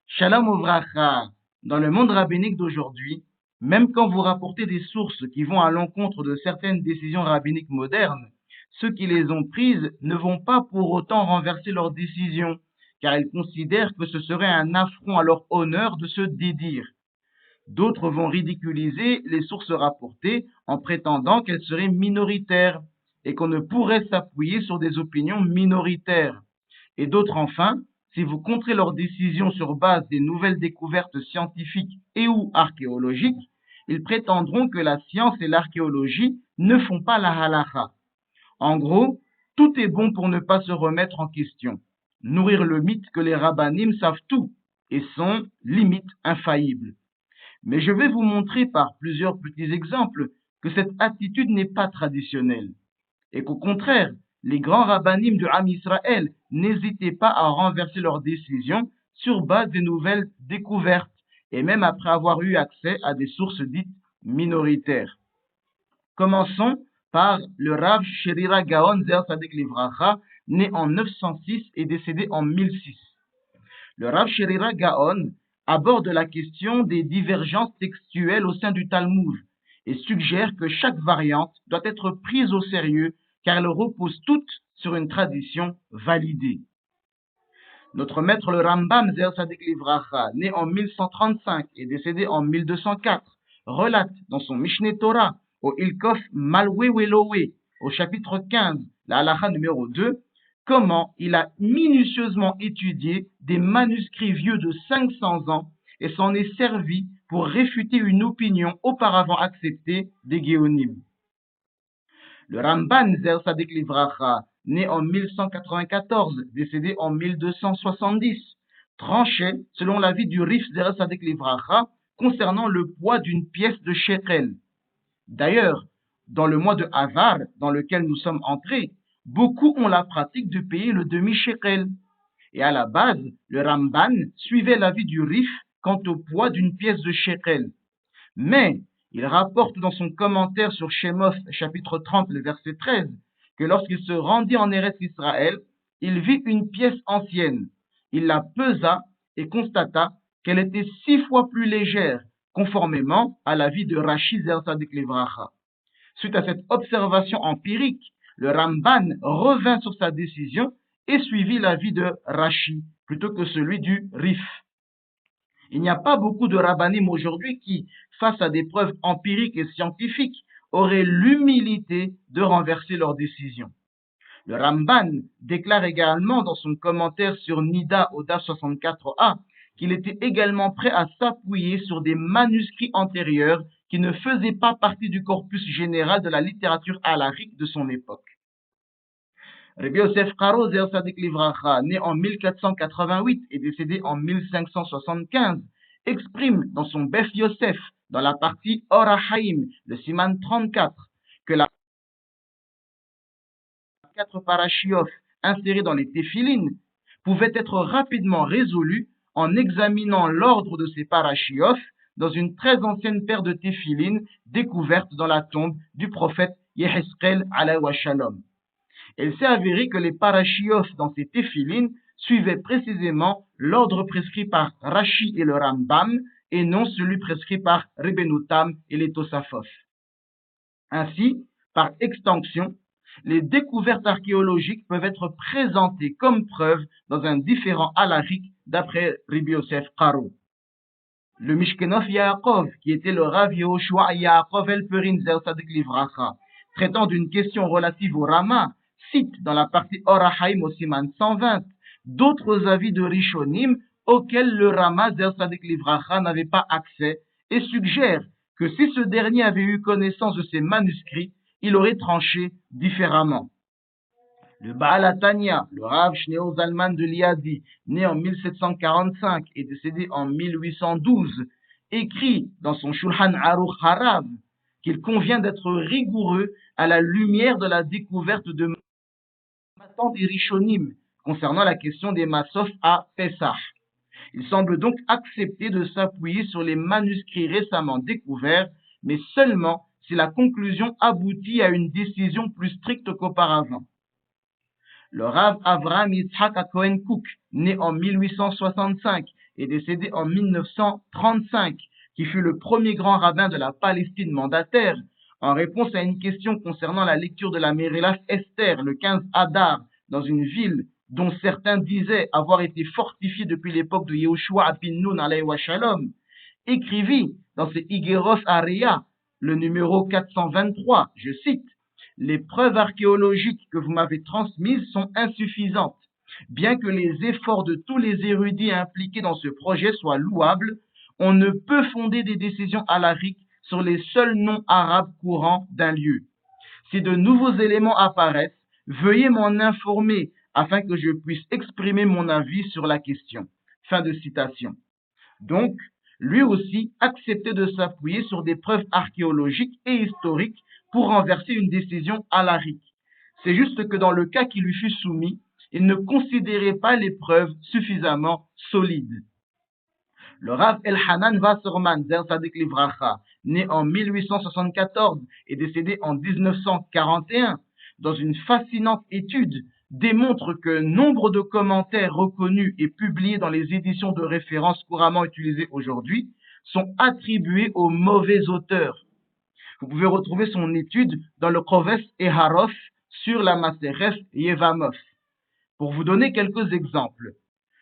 Shalom Uvracha, dans le monde rabbinique d'aujourd'hui, même quand vous rapportez des sources qui vont à l'encontre de certaines décisions rabbiniques modernes, ceux qui les ont prises ne vont pas pour autant renverser leurs décisions, car ils considèrent que ce serait un affront à leur honneur de se dédire. D'autres vont ridiculiser les sources rapportées en prétendant qu'elles seraient minoritaires et qu'on ne pourrait s'appuyer sur des opinions minoritaires. Et d'autres enfin, si vous contrez leurs décisions sur base des nouvelles découvertes scientifiques et ou archéologiques, ils prétendront que la science et l'archéologie ne font pas la halakha. En gros, tout est bon pour ne pas se remettre en question, nourrir le mythe que les rabbanim savent tout et sont, limite, infaillibles. Mais je vais vous montrer par plusieurs petits exemples que cette attitude n'est pas traditionnelle et qu'au contraire, les grands rabbanim de Am Israël n'hésitaient pas à renverser leurs décisions sur base des nouvelles découvertes et même après avoir eu accès à des sources dites minoritaires. Commençons par le Rav Sherira Gaon Zer Sadik Livracha, né en 906 et décédé en 1006. Le Rav Sherira Gaon aborde la question des divergences textuelles au sein du Talmud et suggère que chaque variante doit être prise au sérieux car elles reposent toutes sur une tradition validée. Notre maître le Rambam Zer Sadik Livracha, né en 1135 et décédé en 1204, relate dans son Mishneh Torah au Ilkof Malwe Welowe, au chapitre 15, la halakha numéro 2, comment il a minutieusement étudié des manuscrits vieux de 500 ans et s'en est servi pour réfuter une opinion auparavant acceptée des Géonim. Le Ramban Zer Sadik Livracha, né en 1194, décédé en 1270, tranchait selon l'avis du Rif Zer Sadik Livracha concernant le poids d'une pièce de shekel. D'ailleurs, dans le mois de Avar, dans lequel nous sommes entrés, beaucoup ont la pratique de payer le demi-shekel. Et à la base, le Ramban suivait l'avis du Rif quant au poids d'une pièce de shekel. Mais il rapporte dans son commentaire sur Shemoth, chapitre 30, le verset 13, que lorsqu'il se rendit en Eretz Israël, il vit une pièce ancienne. Il la pesa et constata qu'elle était 6 fois plus légère, conformément à l'avis de Rashi Zer Sadik Livracha. Suite à cette observation empirique, le Ramban revint sur sa décision et suivit l'avis de Rashi plutôt que celui du Rif. Il n'y a pas beaucoup de rabbanim aujourd'hui qui, face à des preuves empiriques et scientifiques, auraient l'humilité de renverser leurs décisions. Le Ramban déclare également dans son commentaire sur Nida au DAF 64a qu'il était également prêt à s'appuyer sur des manuscrits antérieurs qui ne faisaient pas partie du corpus général de la littérature halachique de son époque. Rabbi Yosef Karo Zer Sadik Livracha, né en 1488 et décédé en 1575, exprime dans son Bef Yosef, dans la partie Or HaHaim, le Siman 34, que la 4 parashioth insérés dans les téphilines pouvaient être rapidement résolus en examinant l'ordre de ces parashioth dans une très ancienne paire de téphilines découverte dans la tombe du prophète Yehezkel alayhi wa shalom. Il s'est avéré que les parashioth dans ces téphilines suivaient précisément l'ordre prescrit par Rashi et le Rambam et non celui prescrit par Rebbeinu Tam et les Tosafot. Ainsi, par extension, les découvertes archéologiques peuvent être présentées comme preuve dans un différent halachique d'après Rabbi Yosef Karo. Le Mishkenov Yaakov, qui était le Rav Yehoshua Yaakov El-Perin Zer Sadik Livracha, traitant d'une question relative au Rama, cite dans la partie Or HaHaim au Siman 120 d'autres avis de Rishonim auxquels le Rama Zer Sadik Livracha n'avait pas accès et suggère que si ce dernier avait eu connaissance de ces manuscrits, il aurait tranché différemment. Le Baal HaTanya, le Rav Shneur Zalman de Liadi, né en 1745 et décédé en 1812, écrit dans son Shulchan Aruch Harav qu'il convient d'être rigoureux à la lumière de la découverte de Matan des Rishonim concernant la question des Massof à Pessah. Il semble donc accepter de s'appuyer sur les manuscrits récemment découverts, mais seulement si la conclusion aboutit à une décision plus stricte qu'auparavant. Le Rav Avraham Yitzhak Cohen Cook, né en 1865 est décédé en 1935, qui fut le premier grand rabbin de la Palestine mandataire, en réponse à une question concernant la lecture de la Mérélach Esther le 15 Adar dans une ville dont certains disaient avoir été fortifiée depuis l'époque de Yehoshua ben Nun alayhi wa shalom, écrivit dans ses Igeros Aria, le numéro 423, je cite, « Les preuves archéologiques que vous m'avez transmises sont insuffisantes. Bien que les efforts de tous les érudits impliqués dans ce projet soient louables, on ne peut fonder des décisions halakhiques sur les seuls noms arabes courants d'un lieu. Si de nouveaux éléments apparaissent, veuillez m'en informer afin que je puisse exprimer mon avis sur la question. » Fin de citation. Donc, lui aussi acceptait de s'appuyer sur des preuves archéologiques et historiques pour renverser une décision halakhique. C'est juste que dans le cas qui lui fut soumis, il ne considérait pas les preuves suffisamment solides. Le Rav Elhanan Wasserman Zer Sadik Livracha, né en 1874 et décédé en 1941, dans une fascinante étude, démontre que nombre de commentaires reconnus et publiés dans les éditions de référence couramment utilisées aujourd'hui sont attribués aux mauvais auteurs. Vous pouvez retrouver son étude dans le Koves et Harof sur la Maseref Yevamot. Pour vous donner quelques exemples,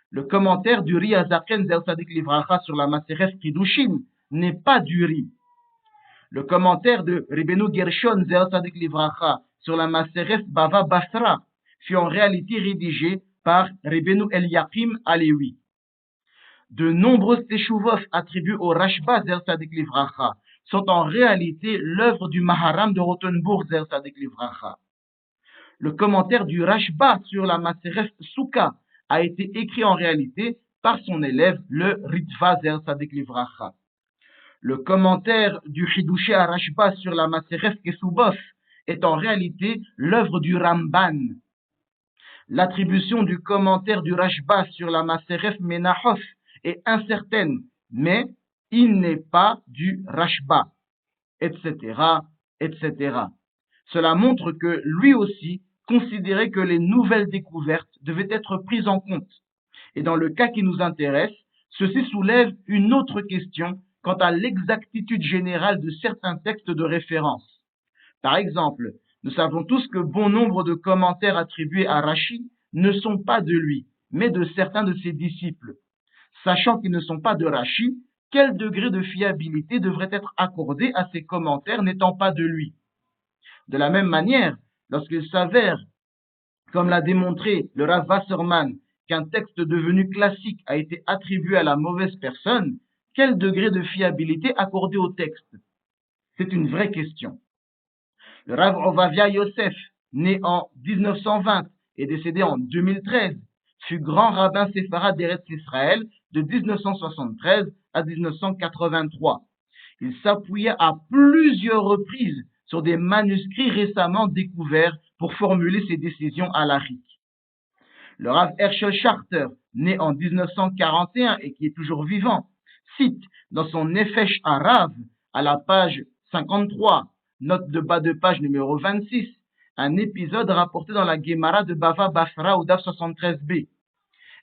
le commentaire du Ri Azaken Zer Sadik Livracha sur la Maseref Kiddushin n'est pas du Ri. Le commentaire de Ribenu Gershon Zer Sadik Livracha sur la Maseref Bava Basra fut en réalité rédigé par Ribenu Eliakim Alewi. De nombreux teshuvot attribués au Rashba Zer Sadik Livracha sont en réalité l'œuvre du Maharam de Rothenburg Zer Sadik Livracha. Le commentaire du Rashba sur la Maseref Souka a été écrit en réalité par son élève, le Ritva Zer Sadik Livracha. Le commentaire du Hidushé Rashba sur la Maseref Kesubos est en réalité l'œuvre du Ramban. L'attribution du commentaire du Rashba sur la Maseref Menahof est incertaine, mais il n'est pas du Rashba, etc., etc. Cela montre que lui aussi considérait que les nouvelles découvertes devaient être prises en compte. Et dans le cas qui nous intéresse, ceci soulève une autre question quant à l'exactitude générale de certains textes de référence. Par exemple, nous savons tous que bon nombre de commentaires attribués à Rashi ne sont pas de lui, mais de certains de ses disciples. Sachant qu'ils ne sont pas de Rashi, quel degré de fiabilité devrait être accordé à ces commentaires n'étant pas de lui? De la même manière, lorsqu'il s'avère, comme l'a démontré le Rav Wasserman, qu'un texte devenu classique a été attribué à la mauvaise personne, quel degré de fiabilité accorder au texte? C'est une vraie question. Le Rav Ovavia Yosef, né en 1920 et décédé en 2013, fut grand rabbin séfarade d'Eretz Israël de 1973 à 1983. Il s'appuyait à plusieurs reprises sur des manuscrits récemment découverts pour formuler ses décisions halakhiques. Le Rav Hershel Schachter, né en 1941 et qui est toujours vivant, cite dans son Nefesh Harav, à la page 53, note de bas de page numéro 26, un épisode rapporté dans la Gemara de Bava Basra au DAF 73b.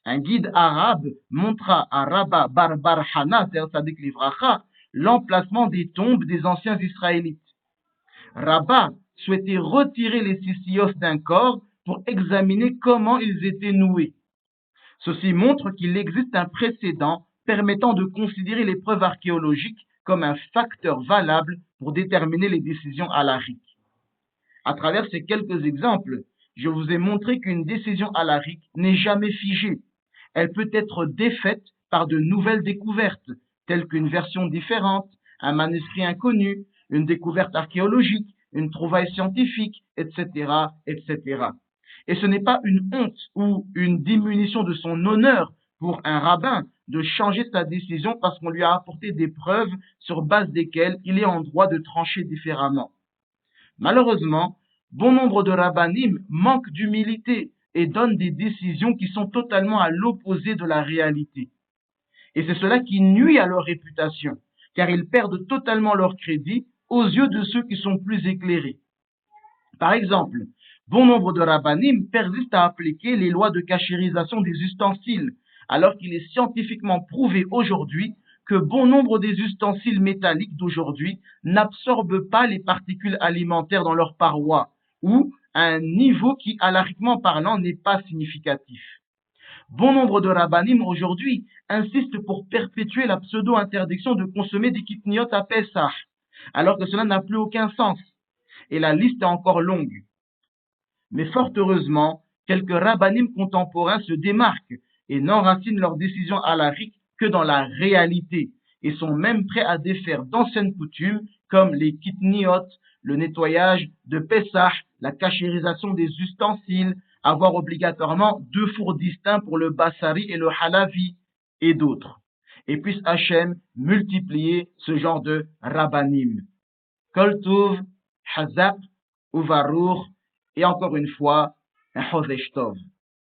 Un guide arabe montra à Rabba Bar Hana Zer Sadik Livracha l'emplacement des tombes des anciens Israélites. Rabba souhaitait retirer les sisiyos d'un corps pour examiner comment ils étaient noués. Ceci montre qu'il existe un précédent permettant de considérer les preuves archéologiques comme un facteur valable pour déterminer les décisions halakhiques. À travers ces quelques exemples, je vous ai montré qu'une décision halakhique n'est jamais figée. Elle peut être défaite par de nouvelles découvertes, telles qu'une version différente, un manuscrit inconnu, une découverte archéologique, une trouvaille scientifique, etc., etc. Et ce n'est pas une honte ou une diminution de son honneur pour un rabbin de changer sa décision parce qu'on lui a apporté des preuves sur base desquelles il est en droit de trancher différemment. Malheureusement, bon nombre de rabbanim manquent d'humilité et donnent des décisions qui sont totalement à l'opposé de la réalité. Et c'est cela qui nuit à leur réputation, car ils perdent totalement leur crédit aux yeux de ceux qui sont plus éclairés. Par exemple, bon nombre de rabbanim persistent à appliquer les lois de cachérisation des ustensiles, alors qu'il est scientifiquement prouvé aujourd'hui que bon nombre des ustensiles métalliques d'aujourd'hui n'absorbent pas les particules alimentaires dans leurs parois, ou à un niveau qui, halakhiquement parlant, n'est pas significatif. Bon nombre de rabbanim aujourd'hui insistent pour perpétuer la pseudo-interdiction de consommer des kitniot à Pessah, alors que cela n'a plus aucun sens. Et la liste est encore longue. Mais fort heureusement, quelques rabbanim contemporains se démarquent et n'enracinent leurs décisions halakhiques que dans la réalité, et sont même prêts à défaire d'anciennes coutumes comme les kitniot, le nettoyage de Pessah, la cachérisation des ustensiles, avoir obligatoirement 2 fours distincts pour le bassari et le halavi, et d'autres. Et puisse Hachem multiplier ce genre de rabbanim. Kol Tov, Hazak, Uvarour, et encore une fois, un Chodesh Tov.